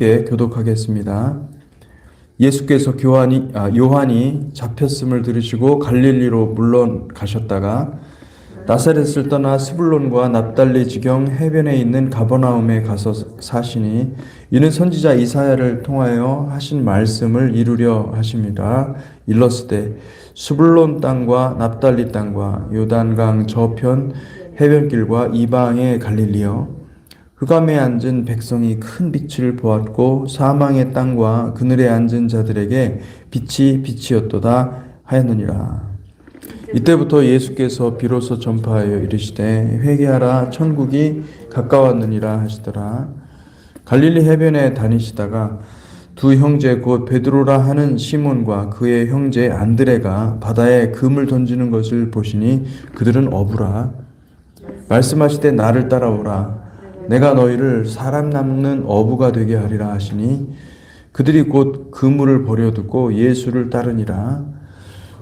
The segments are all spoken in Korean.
교독하겠습니다. 예수께서 요한이 잡혔음을 들으시고 갈릴리로 물러가셨다가 나사렛을 떠나 스불론과 납달리 지경 해변에 있는 가버나움에 가서 사시니 이는 선지자 이사야를 통하여 하신 말씀을 이루려 하심이라. 일렀으되 스불론 땅과 납달리 땅과 요단강 저편 해변길과 이방의 갈릴리여, 흑암에 앉은 백성이 큰 빛을 보았고 사망의 땅과 그늘에 앉은 자들에게 빛이 빛이었도다 하였느니라. 이때부터 예수께서 비로소 전파하여 이르시되 회개하라, 천국이 가까웠느니라 하시더라. 갈릴리 해변에 다니시다가 두 형제 곧 베드로라 하는 시몬과 그의 형제 안드레가 바다에 금을 던지는 것을 보시니 그들은 어부라. 말씀하시되 나를 따라오라, 내가 너희를 사람 낚는 어부가 되게 하리라 하시니 그들이 곧 그물을 버려두고 예수를 따르니라.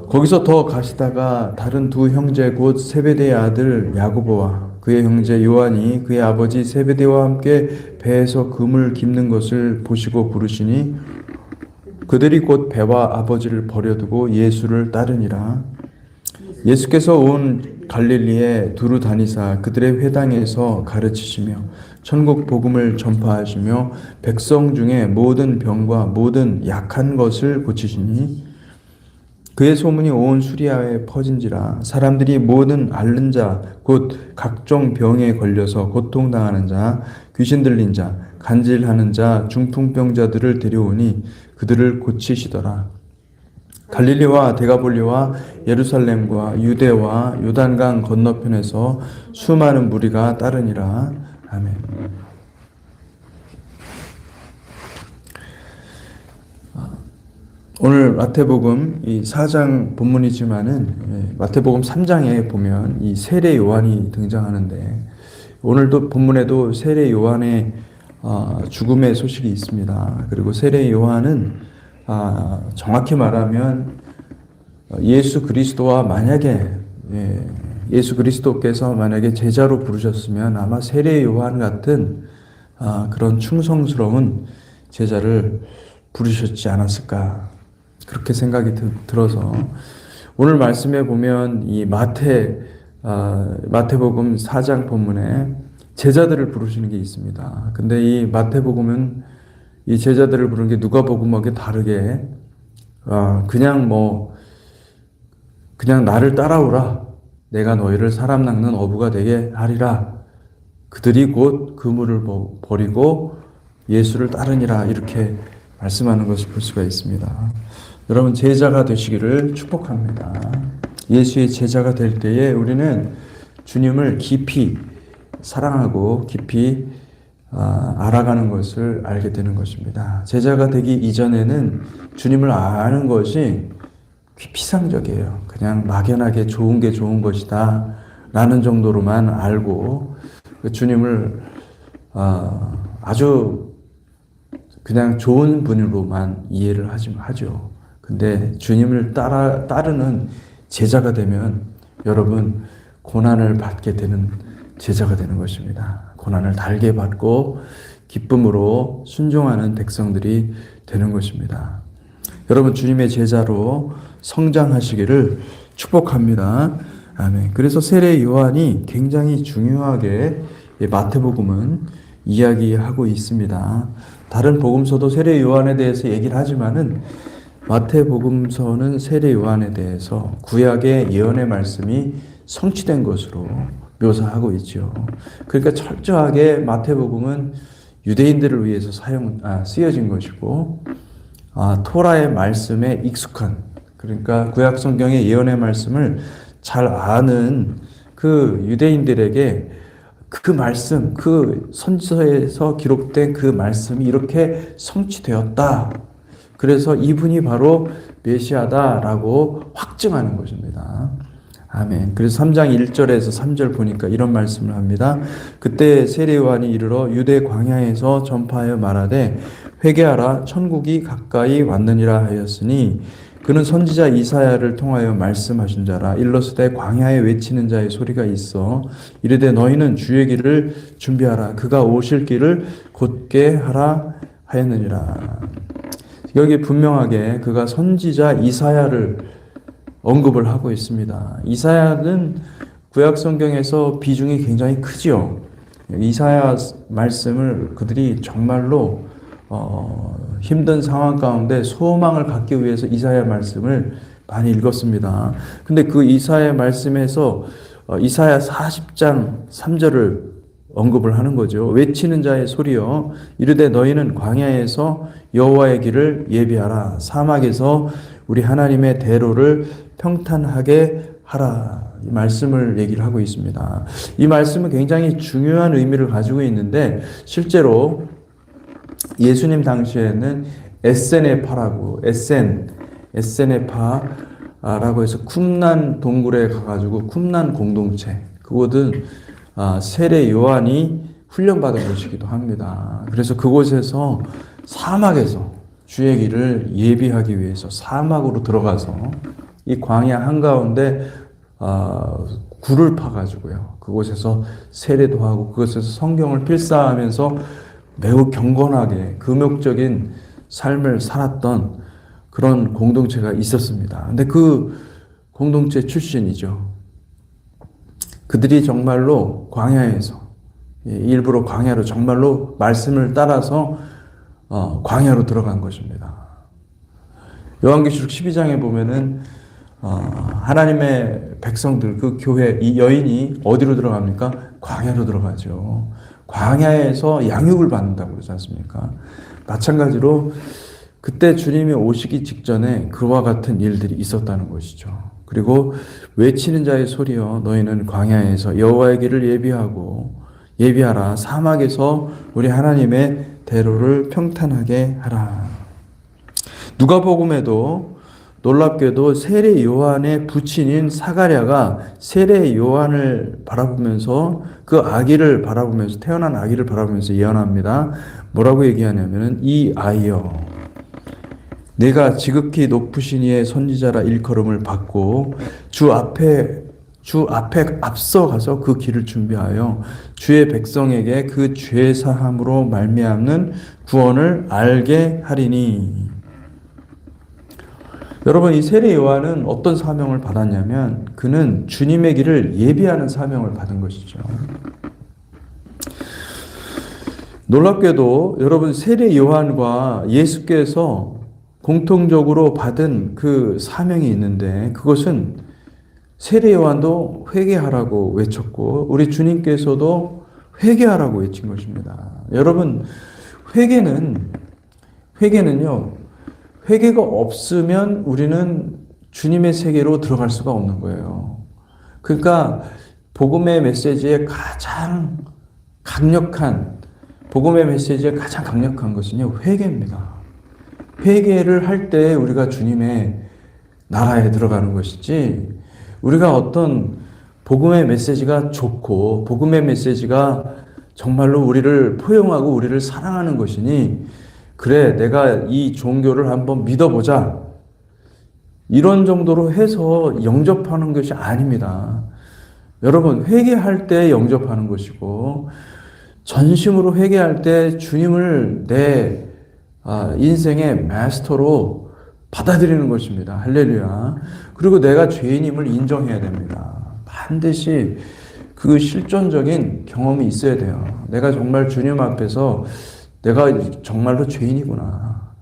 거기서 더 가시다가 다른 두 형제 곧 세베대의 아들 야고보와 그의 형제 요한이 그의 아버지 세베대와 함께 배에서 금을 깁는 것을 보시고 부르시니 그들이 곧 배와 아버지를 버려두고 예수를 따르니라. 예수께서 온 갈릴리에 두루 다니사 그들의 회당에서 가르치시며 천국 복음을 전파하시며 백성 중에 모든 병과 모든 약한 것을 고치시니 그의 소문이 온 수리아에 퍼진지라. 사람들이 모든 앓는 자 곧 각종 병에 걸려서 고통당하는 자, 귀신 들린 자, 간질하는 자, 중풍병자들을 데려오니 그들을 고치시더라. 갈릴리와 데가볼리와 예루살렘과 유대와 요단강 건너편에서 수많은 무리가 따르니라. 아멘. 오늘 마태복음 이 4장 본문이지만은 마태복음 3장에 보면 이 세례 요한이 등장하는데 오늘도 본문에도 세례 요한의 죽음의 소식이 있습니다. 그리고 세례 요한은 정확히 말하면 예수 그리스도와 만약에 예수 그리스도께서 만약에 제자로 부르셨으면 아마 세례 요한 같은 그런 충성스러운 제자를 부르셨지 않았을까, 그렇게 생각이 들어서 오늘 말씀에 보면 이 마태복음 4장 본문에 제자들을 부르시는 게 있습니다. 근데 이 마태복음은 이 제자들을 부르는 게 누가복음하고 다르게 그냥 나를 따라오라, 내가 너희를 사람 낚는 어부가 되게 하리라, 그들이 곧 그물을 버리고 예수를 따르니라, 이렇게 말씀하는 것을 볼 수가 있습니다. 여러분, 제자가 되시기를 축복합니다. 예수의 제자가 될 때에 우리는 주님을 깊이 사랑하고 깊이 알아가는 것을 알게 되는 것입니다. 제자가 되기 이전에는 주님을 아는 것이 피상적이에요. 그냥 막연하게 좋은 게 좋은 것이다 라는 정도로만 알고 주님을 아주 그냥 좋은 분으로만 이해를 하죠. 근데 주님을 따르는 제자가 되면 여러분, 고난을 받게 되는 제자가 되는 것입니다. 고난을 달게 받고 기쁨으로 순종하는 백성들이 되는 것입니다. 여러분, 주님의 제자로 성장하시기를 축복합니다. 아멘. 그래서 세례 요한이 굉장히 중요하게 마태복음은 이야기하고 있습니다. 다른 복음서도 세례 요한에 대해서 얘기를 하지만은 마태복음서는 세례 요한에 대해서 구약의 예언의 말씀이 성취된 것으로 묘사하고 있죠. 그러니까 철저하게 마태복음은 유대인들을 위해서 쓰여진 것이고, 토라의 말씀에 익숙한, 그러니까 구약 성경의 예언의 말씀을 잘 아는 그 유대인들에게 그 말씀, 그 선지서에서 기록된 그 말씀이 이렇게 성취되었다, 그래서 이분이 바로 메시아다라고 확증하는 것입니다. 아멘. 그래서 3장 1절에서 3절 보니까 이런 말씀을 합니다. 그때 세례 요한이 이르러 유대 광야에서 전파하여 말하되 회개하라, 천국이 가까이 왔느니라 하였으니 그는 선지자 이사야를 통하여 말씀하신 자라. 일러스되 광야에 외치는 자의 소리가 있어 이르되 너희는 주의 길을 준비하라, 그가 오실 길을 곧게 하라 하였느니라. 여기 분명하게 그가 선지자 이사야를 언급을 하고 있습니다. 이사야는 구약 성경에서 비중이 굉장히 크지요. 이사야 말씀을 그들이 정말로 힘든 상황 가운데 소망을 갖기 위해서 이사야 말씀을 많이 읽었습니다. 근데 그 이사야 말씀에서 이사야 40장 3절을 언급을 하는 거죠. 외치는 자의 소리여 이르되 너희는 광야에서 여호와의 길을 예비하라. 사막에서 우리 하나님의 대로를 평탄하게 하라. 이 말씀을 얘기를 하고 있습니다. 이 말씀은 굉장히 중요한 의미를 가지고 있는데 실제로 예수님 당시에는 에세네파라고 에세네파라고 해서 쿰난 동굴에 가가지고 쿰난 공동체 그곳은 세례 요한이 훈련받은 곳이기도 합니다. 그래서 그곳에서 사막에서 주의 길을 예비하기 위해서 사막으로 들어가서 이 광야 한가운데 굴을 파가지고요. 그곳에서 세례도 하고 그곳에서 성경을 필사하면서 매우 경건하게 금욕적인 삶을 살았던 그런 공동체가 있었습니다. 근데 그 공동체 출신이죠. 그들이 정말로 광야에서 일부러 광야로 정말로 말씀을 따라서 광야로 들어간 것입니다. 요한계시록 12장에 보면은 하나님의 백성들 그 교회 이 여인이 어디로 들어갑니까? 광야로 들어가죠. 광야에서 양육을 받는다고 그러지 않습니까? 마찬가지로 그때 주님이 오시기 직전에 그와 같은 일들이 있었다는 것이죠. 그리고 외치는 자의 소리여 너희는 광야에서 여호와의 길을 예비하라. 사막에서 우리 하나님의 대로를 평탄하게 하라. 누가복음에도 놀랍게도 세례 요한의 부친인 사가랴가 세례 요한을 바라보면서 그 아기를 바라보면서 태어난 아기를 바라보면서 예언합니다. 뭐라고 얘기하냐면은 이 아이여 내가 지극히 높으신 이의 선지자라 일컬음을 받고 주 앞에 앞서가서 그 길을 준비하여 주의 백성에게 그 죄 사함으로 말미암는 구원을 알게 하리니. 여러분 이 세례 요한은 어떤 사명을 받았냐면 그는 주님의 길을 예비하는 사명을 받은 것이죠. 놀랍게도 여러분 세례 요한과 예수께서 공통적으로 받은 그 사명이 있는데 그것은 세례 요한도 회개하라고 외쳤고 우리 주님께서도 회개하라고 외친 것입니다. 여러분 회개는요. 회개가 없으면 우리는 주님의 세계로 들어갈 수가 없는 거예요. 그러니까 복음의 메시지의 가장 강력한 것은요. 회개입니다. 회개를 할 때 우리가 주님의 나라에 들어가는 것이지 우리가 어떤 복음의 메시지가 좋고 복음의 메시지가 정말로 우리를 포용하고 우리를 사랑하는 것이니 그래 내가 이 종교를 한번 믿어보자 이런 정도로 해서 영접하는 것이 아닙니다. 여러분 회개할 때 영접하는 것이고 전심으로 회개할 때 주님을 내 인생의 마스터로 받아들이는 것입니다. 할렐루야. 그리고 내가 죄인임을 인정해야 됩니다. 반드시 그 실존적인 경험이 있어야 돼요. 내가 정말 주님 앞에서 내가 정말로 죄인이구나.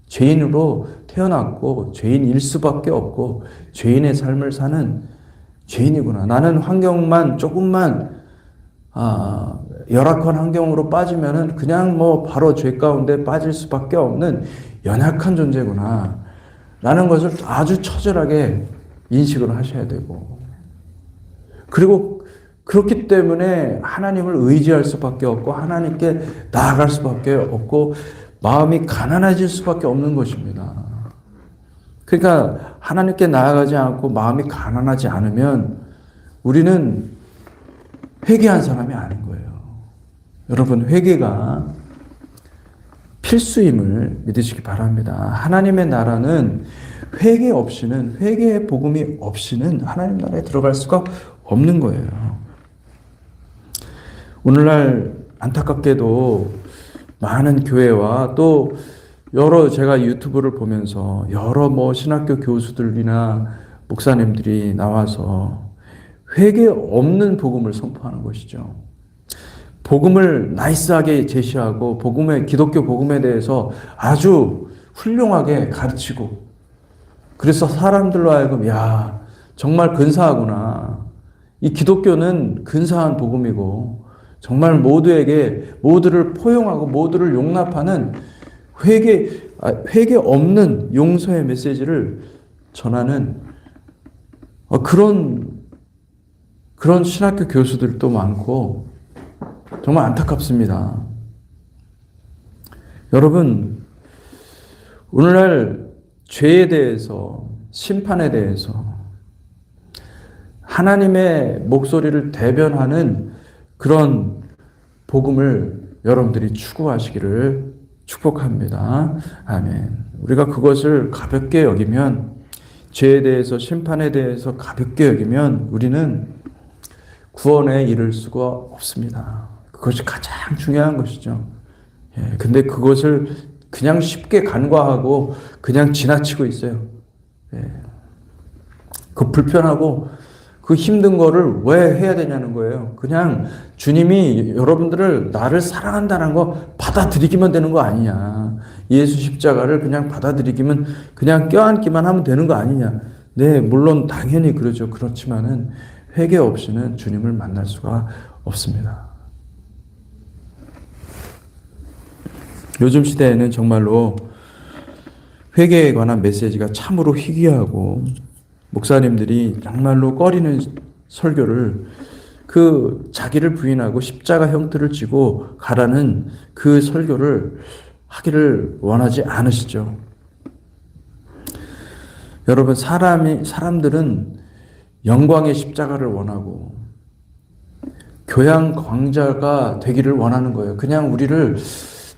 죄인으로 태어났고 죄인일 수밖에 없고 죄인의 삶을 사는 죄인이구나. 나는 환경만 조금만 열악한 환경으로 빠지면은 그냥 바로 죄 가운데 빠질 수밖에 없는 연약한 존재구나. 라는 것을 아주 처절하게 인식을 하셔야 되고 그리고 그렇기 때문에 하나님을 의지할 수밖에 없고 하나님께 나아갈 수밖에 없고 마음이 가난해질 수밖에 없는 것입니다. 그러니까 하나님께 나아가지 않고 마음이 가난하지 않으면 우리는 회개한 사람이 아닌 거예요. 여러분 회개가 필수임을 믿으시기 바랍니다. 하나님의 나라는 회개의 복음이 없이는 하나님 나라에 들어갈 수가 없는 거예요. 오늘날 안타깝게도 많은 교회와 또 여러 제가 유튜브를 보면서 여러 신학교 교수들이나 목사님들이 나와서 회개 없는 복음을 선포하는 것이죠. 복음을 나이스하게 제시하고 기독교 복음에 대해서 아주 훌륭하게 가르치고, 그래서 사람들로 하여금 야, 정말 근사하구나. 이 기독교는 근사한 복음이고 정말 모두를 포용하고 모두를 용납하는 회개 없는 용서의 메시지를 전하는 그런 신학교 교수들도 많고 정말 안타깝습니다. 여러분, 오늘날 죄에 대해서, 심판에 대해서 하나님의 목소리를 대변하는 그런 복음을 여러분들이 추구하시기를 축복합니다. 아멘. 우리가 그것을 가볍게 여기면, 죄에 대해서, 심판에 대해서 가볍게 여기면 우리는 구원에 이를 수가 없습니다. 그것이 가장 중요한 것이죠. 근데 그것을 그냥 쉽게 간과하고 그냥 지나치고 있어요. 그 불편하고 그 힘든 거를 왜 해야 되냐는 거예요. 그냥 주님이 여러분들을, 나를 사랑한다는 거 받아들이기만 되는 거 아니냐. 예수 십자가를 그냥 받아들이기만, 그냥 껴안기만 하면 되는 거 아니냐. 네, 물론 당연히 그러죠. 그렇지만은 회개 없이는 주님을 만날 수가 없습니다. 요즘 시대에는 정말로 회개에 관한 메시지가 참으로 희귀하고, 목사님들이 정말로 꺼리는 설교를, 자기를 부인하고 십자가 형태를 쥐고 가라는 그 설교를 하기를 원하지 않으시죠. 여러분, 사람들은 영광의 십자가를 원하고 교양 광자가 되기를 원하는 거예요. 그냥 우리를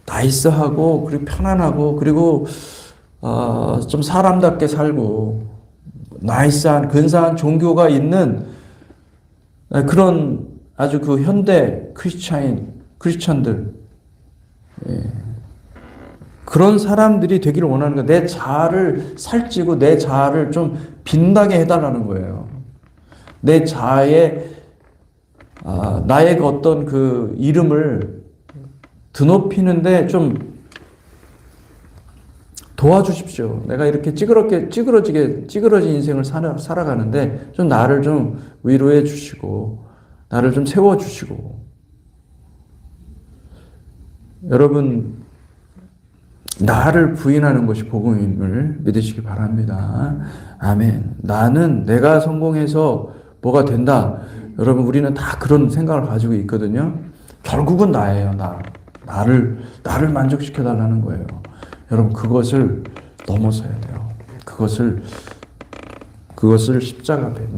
나이스하고 그리고 편안하고 그리고 좀 사람답게 살고 나이스한 근사한 종교가 있는 그런 아주 그 현대 크리스천들, 그런 사람들이 되기를 원하는 거예요. 내 자아를 살찌고 내 자아를 좀 빛나게 해달라는 거예요. 내 자아의 나의 어떤 그 이름을 드높이는데 좀 도와주십시오. 내가 이렇게 찌그러진 인생을 살아가는데 좀 나를 좀 위로해 주시고 나를 좀 세워 주시고. 여러분, 나를 부인하는 것이 복음임을 믿으시기 바랍니다. 아멘. 내가 성공해서 뭐가 된다. 여러분, 우리는 다 그런 생각을 가지고 있거든요. 결국은 나예요. 나를 만족시켜 달라는 거예요. 여러분, 그것을 넘어서야 돼요. 그것을 십자가 앞에,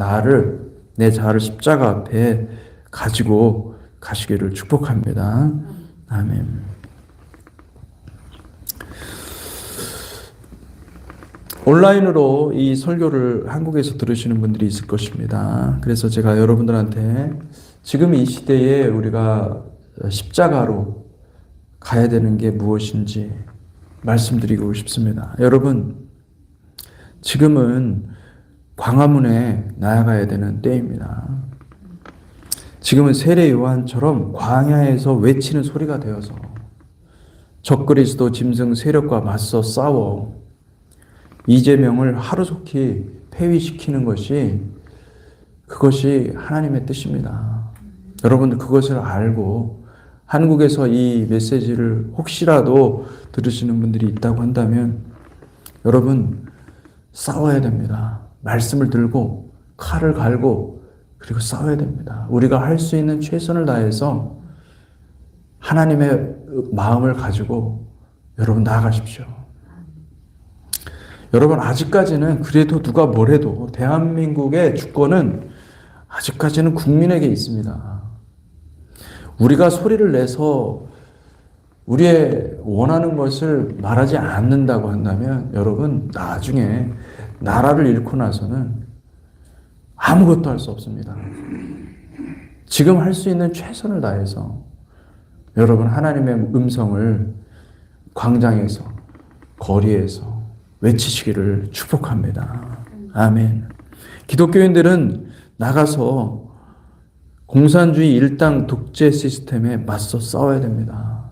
내 자아를 십자가 앞에 가지고 가시기를 축복합니다. 아멘. 온라인으로 이 설교를 한국에서 들으시는 분들이 있을 것입니다. 그래서 제가 여러분들한테 지금 이 시대에 우리가 십자가로 가야 되는 게 무엇인지 말씀드리고 싶습니다. 여러분, 지금은 광화문에 나아가야 되는 때입니다. 지금은 세례 요한처럼 광야에서 외치는 소리가 되어서 적그리스도 짐승 세력과 맞서 싸워 이재명을 하루속히 폐위시키는 그것이 하나님의 뜻입니다. 여러분들 그것을 알고 한국에서 이 메시지를 혹시라도 들으시는 분들이 있다고 한다면 여러분, 싸워야 됩니다. 말씀을 들고 칼을 갈고 그리고 싸워야 됩니다. 우리가 할 수 있는 최선을 다해서 하나님의 마음을 가지고 여러분 나아가십시오. 여러분, 아직까지는 그래도 누가 뭐래도 대한민국의 주권은 아직까지는 국민에게 있습니다. 우리가 소리를 내서 우리의 원하는 것을 말하지 않는다고 한다면 여러분, 나중에 나라를 잃고 나서는 아무것도 할 수 없습니다. 지금 할 수 있는 최선을 다해서 여러분, 하나님의 음성을 광장에서, 거리에서 외치시기를 축복합니다. 아멘. 기독교인들은 나가서 공산주의 일당 독재 시스템에 맞서 싸워야 됩니다.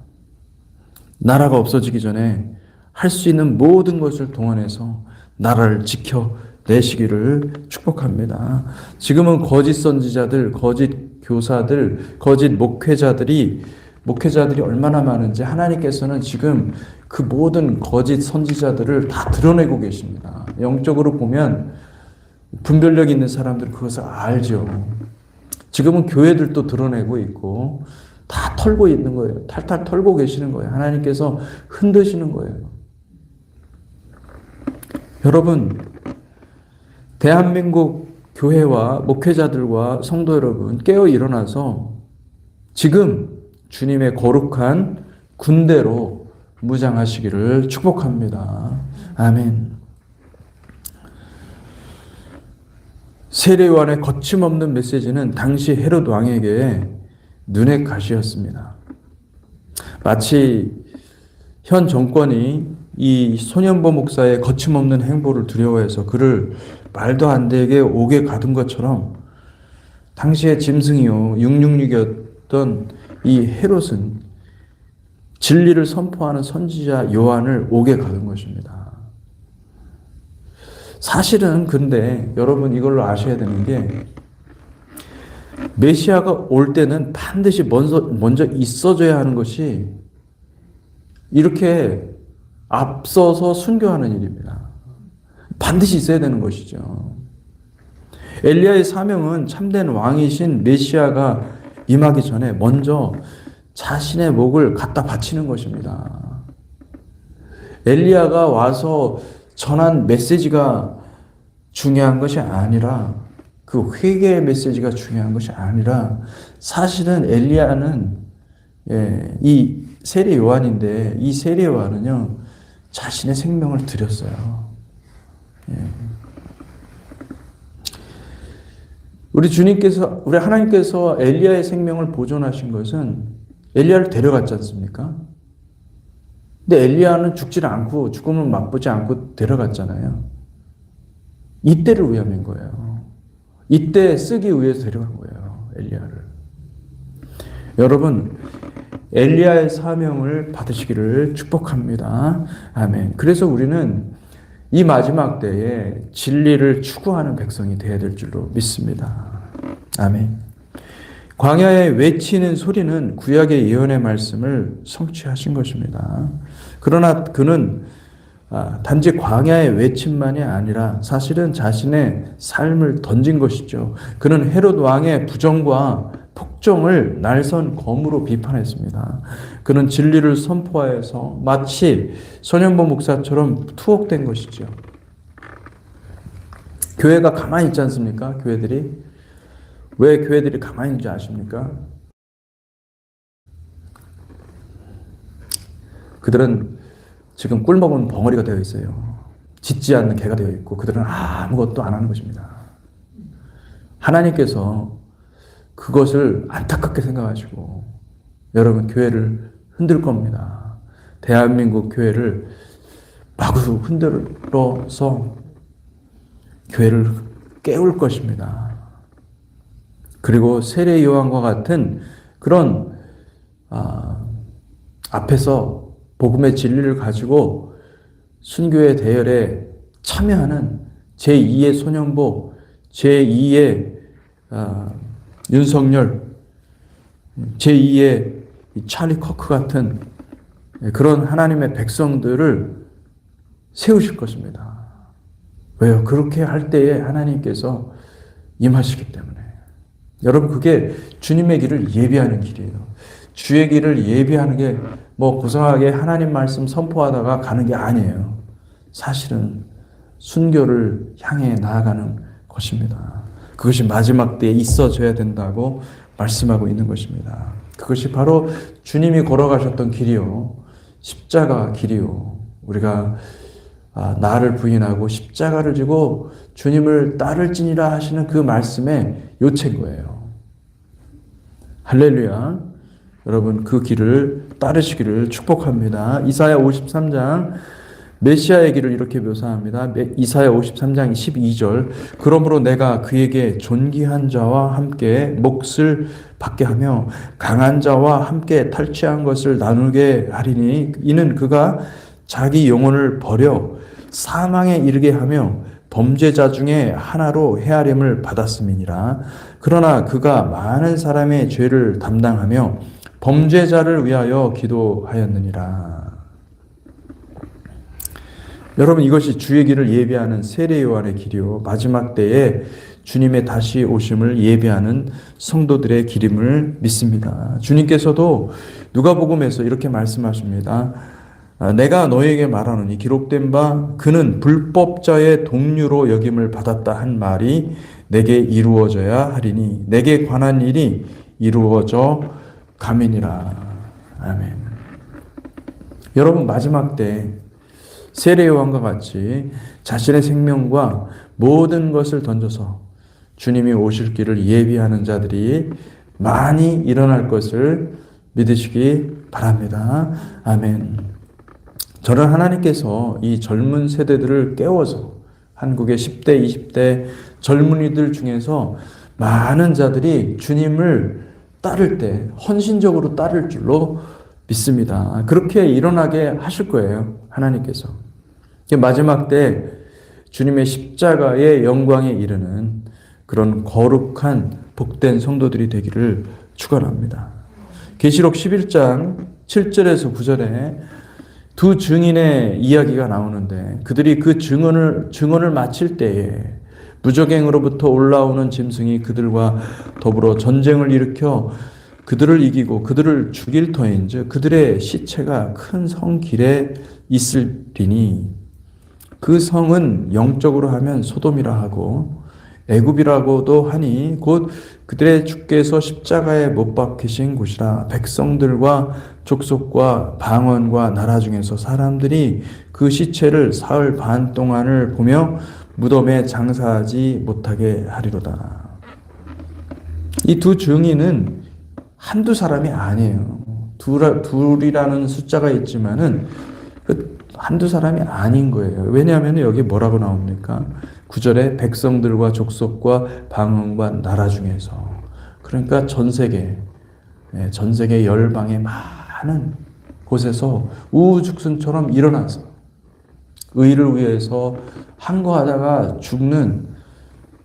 나라가 없어지기 전에 할 수 있는 모든 것을 동원해서 나라를 지켜내시기를 축복합니다. 지금은 거짓 선지자들, 거짓 교사들, 거짓 목회자들이 얼마나 많은지 하나님께서는 지금 그 모든 거짓 선지자들을 다 드러내고 계십니다. 영적으로 보면 분별력 있는 사람들은 그것을 알죠. 지금은 교회들도 드러내고 있고 다 털고 있는 거예요. 탈탈 털고 계시는 거예요. 하나님께서 흔드시는 거예요. 여러분, 대한민국 교회와 목회자들과 성도 여러분, 깨어 일어나서 지금 주님의 거룩한 군대로 무장하시기를 축복합니다. 아멘. 세례 요한의 거침없는 메시지는 당시 헤롯 왕에게 눈의 가시였습니다. 마치 현 정권이 이 소년보 목사의 거침없는 행보를 두려워해서 그를 말도 안 되게 옥에 가둔 것처럼 당시에 짐승이요 666이었던 이 헤롯은 진리를 선포하는 선지자 요한을 옥에 가둔 것입니다. 사실은 근데 여러분 이걸로 아셔야 되는 게 메시아가 올 때는 반드시 먼저 있어줘야 하는 것이 이렇게 앞서서 순교하는 일입니다. 반드시 있어야 되는 것이죠. 엘리야의 사명은 참된 왕이신 메시아가 임하기 전에 먼저 자신의 목을 갖다 바치는 것입니다. 엘리야가 와서 전한 메시지가 중요한 것이 아니라 그 회개의 메시지가 중요한 것이 아니라 사실은 엘리야는 이 세례 요한인데 이 세례 요한은요 자신의 생명을 드렸어요. 우리 하나님께서 엘리야의 생명을 보존하신 것은 엘리야를 데려갔지 않습니까? 근데 엘리야는 죽지 않고 죽음을 맛보지 않고 데려갔잖아요. 이때를 위함인 거예요. 이때 쓰기 위해서 데려간 거예요. 엘리야를. 여러분, 엘리야의 사명을 받으시기를 축복합니다. 아멘. 그래서 우리는 이 마지막 때에 진리를 추구하는 백성이 되어야 될 줄로 믿습니다. 아멘. 광야에 외치는 소리는 구약의 예언의 말씀을 성취하신 것입니다. 그러나 그는 단지 광야의 외침만이 아니라 사실은 자신의 삶을 던진 것이죠. 그는 헤롯 왕의 부정과 폭정을 날선 검으로 비판했습니다. 그는 진리를 선포하여서 마치 소년보 목사처럼 투옥된 것이죠. 교회가 가만히 있지 않습니까? 교회들이. 왜 교회들이 가만히 있는지 아십니까? 그들은 지금 꿀먹은 벙어리가 되어 있어요. 짖지 않는 개가 되어 있고 그들은 아무것도 안 하는 것입니다. 하나님께서 그것을 안타깝게 생각하시고 여러분 교회를 흔들 겁니다. 대한민국 교회를 마구 흔들어서 교회를 깨울 것입니다. 그리고 세례 요한과 같은 그런 앞에서 복음의 진리를 가지고 순교의 대열에 참여하는 제2의 소년보, 제2의 윤석열, 제2의 찰리 커크 같은 그런 하나님의 백성들을 세우실 것입니다. 왜요? 그렇게 할 때에 하나님께서 임하시기 때문에. 여러분 그게 주님의 길을 예비하는 길이에요. 주의 길을 예비하는 게 뭐 고상하게 하나님 말씀 선포하다가 가는 게 아니에요. 사실은 순교를 향해 나아가는 것입니다. 그것이 마지막 때에 있어져야 된다고 말씀하고 있는 것입니다. 그것이 바로 주님이 걸어가셨던 길이요. 십자가 길이요. 우리가 나를 부인하고 십자가를 지고 주님을 따를지니라 하시는 그 말씀의 요체인 거예요. 할렐루야. 여러분 그 길을 따르시기를 축복합니다. 이사야 53장 메시아의 길을 이렇게 묘사합니다. 이사야 53장 12절 그러므로 내가 그에게 존귀한 자와 함께 몫을 받게 하며 강한 자와 함께 탈취한 것을 나누게 하리니 이는 그가 자기 영혼을 버려 사망에 이르게 하며 범죄자 중에 하나로 헤아림을 받았음이니라. 그러나 그가 많은 사람의 죄를 담당하며 범죄자를 위하여 기도하였느니라. 여러분 이것이 주의 길을 예비하는 세례 요한의 길이요 마지막 때에 주님의 다시 오심을 예비하는 성도들의 길임을 믿습니다. 주님께서도 누가복음에서 이렇게 말씀하십니다. 내가 너에게 말하노니 기록된 바 그는 불법자의 동류로 여김을 받았다 한 말이 내게 이루어져야 하리니 내게 관한 일이 이루어져 가민이라. 아멘. 여러분 마지막 때 세례 요한과 같이 자신의 생명과 모든 것을 던져서 주님이 오실 길을 예비하는 자들이 많이 일어날 것을 믿으시기 바랍니다. 아멘. 저는 하나님께서 이 젊은 세대들을 깨워서 한국의 10대, 20대 젊은이들 중에서 많은 자들이 주님을 따를 때 헌신적으로 따를 줄로 믿습니다. 그렇게 일어나게 하실 거예요. 하나님께서. 마지막 때 주님의 십자가의 영광에 이르는 그런 거룩한 복된 성도들이 되기를 축원합니다. 계시록 11장 7절에서 9절에 두 증인의 이야기가 나오는데 그들이 그 증언을 마칠 때에 무적행으로부터 올라오는 짐승이 그들과 더불어 전쟁을 일으켜 그들을 이기고 그들을 죽일 터인즉 그들의 시체가 큰 성 길에 있으리니 그 성은 영적으로 하면 소돔이라 하고 애굽이라고도 하니 곧 그들의 주께서 십자가에 못 박히신 곳이라. 백성들과 족속과 방언과 나라 중에서 사람들이 그 시체를 사흘 반 동안을 보며 무덤에 장사하지 못하게 하리로다. 이 두 증인은 한두 사람이 아니에요. 둘이라는 숫자가 있지만은 한두 사람이 아닌 거예요. 왜냐하면 여기 뭐라고 나옵니까? 9절에 백성들과 족속과 방언과 나라 중에서. 그러니까 전 세계 열방의 많은 곳에서 우후죽순처럼 일어나서 의를 위해서 항거하다가 죽는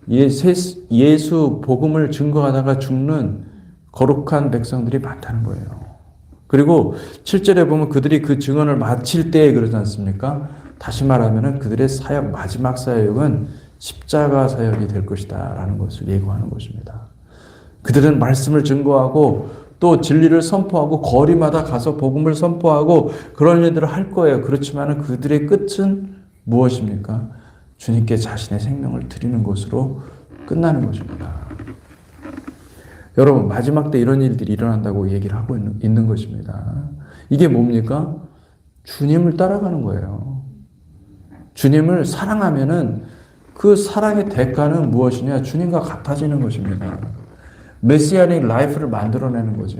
예수 복음을 증거하다가 죽는 거룩한 백성들이 많다는 거예요. 그리고 7절에 보면 그들이 그 증언을 마칠 때에 그러지 않습니까? 다시 말하면 그들의 사역, 마지막 사역은 십자가 사역이 될 것이다 라는 것을 예고하는 것입니다. 그들은 말씀을 증거하고 또 진리를 선포하고 거리마다 가서 복음을 선포하고 그런 일들을 할 거예요. 그렇지만 그들의 끝은 무엇입니까? 주님께 자신의 생명을 드리는 것으로 끝나는 것입니다. 여러분 마지막 때 이런 일들이 일어난다고 얘기를 하고 있는 것입니다. 이게 뭡니까? 주님을 따라가는 거예요. 주님을 사랑하면은 그 사랑의 대가는 무엇이냐? 주님과 같아지는 것입니다. 메시아닉 라이프를 만들어내는 거죠.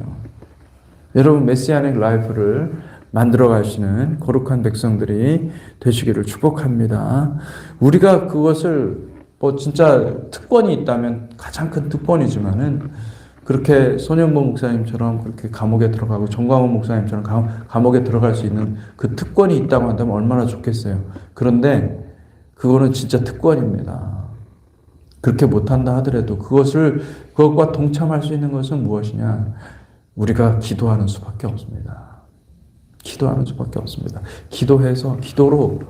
여러분 메시아닉 라이프를 만들어 가시는 거룩한 백성들이 되시기를 축복합니다. 우리가 그것을 진짜 특권이 있다면 가장 큰 특권이지만은 그렇게 손현보 목사님처럼 그렇게 감옥에 들어가고 정광훈 목사님처럼 감옥에 들어갈 수 있는 그 특권이 있다고 한다면 얼마나 좋겠어요. 그런데 그거는 진짜 특권입니다. 그렇게 못한다 하더라도 그것과 동참할 수 있는 것은 무엇이냐? 우리가 기도하는 수밖에 없습니다. 기도하는 수밖에 없습니다. 기도로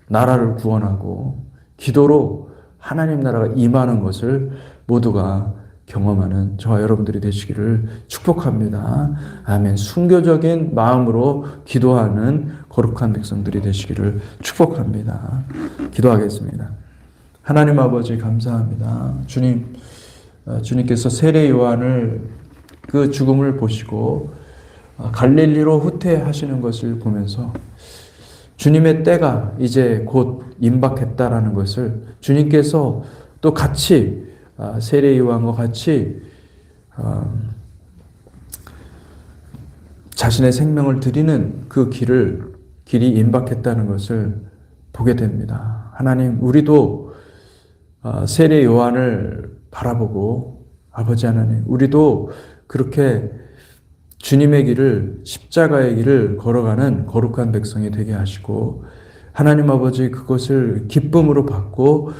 나라를 구원하고 기도로 하나님 나라가 임하는 것을 모두가 경험하는 저와 여러분들이 되시기를 축복합니다. 아멘. 순교적인 마음으로 기도하는 거룩한 백성들이 되시기를 축복합니다. 기도하겠습니다. 하나님 아버지 감사합니다. 주님께서 세례 요한을 그 죽음을 보시고 갈릴리로 후퇴하시는 것을 보면서 주님의 때가 이제 곧 임박했다라는 것을 주님께서 또 같이 세례 요한과 같이 자신의 생명을 드리는 그 길이 임박했다는 것을 보게 됩니다. 하나님, 우리도 세례 요한을 바라보고 아버지 하나님, 우리도 그렇게 주님의 길을, 십자가의 길을 걸어가는 거룩한 백성이 되게 하시고, 하나님 아버지 그것을 기쁨으로 받고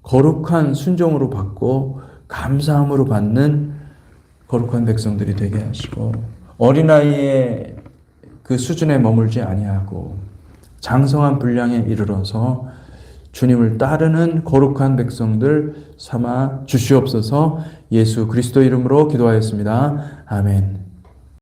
거룩한 순종으로 받고 감사함으로 받는 거룩한 백성들이 되게 하시고, 어린아이의 그 수준에 머물지 아니하고 장성한 분량에 이르러서 주님을 따르는 거룩한 백성들 삼아 주시옵소서. 예수 그리스도 이름으로 기도하였습니다. 아멘.